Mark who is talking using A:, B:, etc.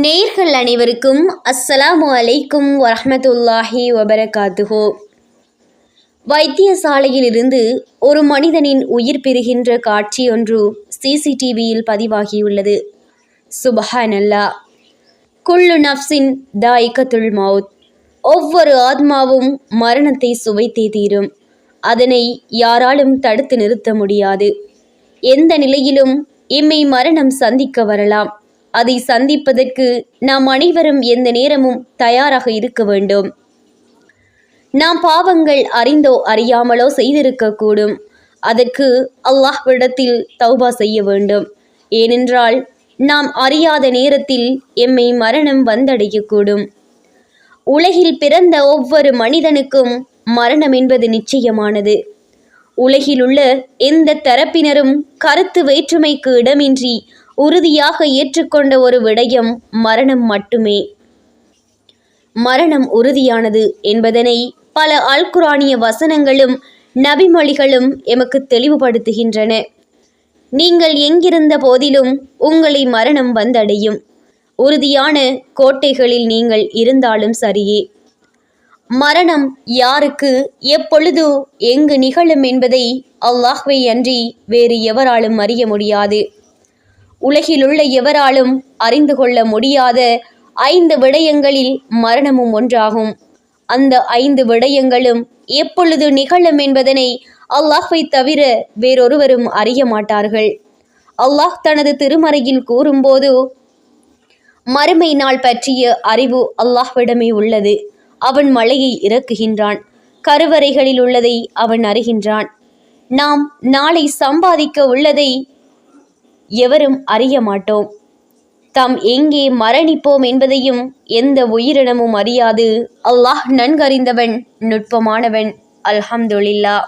A: நேயர்கள் அனைவருக்கும் அஸ்ஸலாமு அலைக்கும் வரஹ்மத்துல்லாஹி வபரகாத்துஹு. வைத்தியசாலையில் இருந்து ஒரு மனிதனின் உயிர் பெறுகின்ற காட்சியொன்று சிசிடிவியில் பதிவாகியுள்ளது. சுபஹானல்லாஹ். குல்லு நஃப்ஸின் தாயிகத்துல் மௌத். ஒவ்வொரு ஆத்மாவும் மரணத்தை சுவைத்தே தீரும். அதனை யாராலும் தடுத்து நிறுத்த முடியாது. எந்த நிலையிலும் எம்மை மரணம் சந்திக்க வரலாம். அதை சந்திப்பதற்கு நாம் அனைவரும் எந்த நேரமும் தயாராக இருக்க வேண்டும். நாம் பாவங்கள் அறிந்தோ அறியாமலோ செய்திருக்கக்கூடும். அதற்கு அல்லாஹ்விடத்தில் தௌபா செய்ய வேண்டும். ஏனென்றால் நாம் அறியாத நேரத்தில் எம்மை மரணம் வந்தடையக்கூடும். உலகில் பிறந்த ஒவ்வொரு மனிதனுக்கும் மரணம் என்பது நிச்சயமானது. உலகிலுள்ள எந்த தரப்பினரும் கருத்து வேற்றுமைக்கு இடமின்றி உறுதியாக ஏற்றுக்கொண்ட ஒரு விடயம் மரணம் மட்டுமே. மரணம் உறுதியானது என்பதனை பல அல்குரானிய வசனங்களும் நபிமொழிகளும் எமக்கு தெளிவுபடுத்துகின்றன. நீங்கள் எங்கிருந்த போதிலும் உங்களை மரணம் வந்தடையும். உறுதியான கோட்டைகளில் நீங்கள் இருந்தாலும் சரியே. மரணம் யாருக்கு எப்பொழுது எங்கு நிகழும் என்பதை அல்லாஹ்வை அன்றி வேறு எவராலும் அறிய முடியாது. உலகிலுள்ள எவராலும் அறிந்து கொள்ள முடியாத 5 விடயங்களில் மரணமும் ஒன்றாகும். அந்த 5 விடயங்களும் எப்பொழுது நிகழும் என்பதனை அல்லாஹ்வை தவிர வேறொருவரும் அறிய மாட்டார்கள். அல்லாஹ் தனது திருமறையில் கூறும்போது, மறுமை நாள் பற்றிய அறிவு அல்லாஹ்விடமே உள்ளது. அவன் மழையை இறக்குகின்றான். கருவறைகளில் உள்ளதை அவன் அறிகின்றான். நாம் நாளை சம்பாதிக்க உள்ளதை எவரும் அறிய மாட்டோம். தாம் எங்கே மரணிப்போம் என்பதையும் எந்த உயிரினமும் அறியாது. அல்லாஹ் நன்கறிந்தவன், நுட்பமானவன். அல்ஹம்துலில்லாஹ்.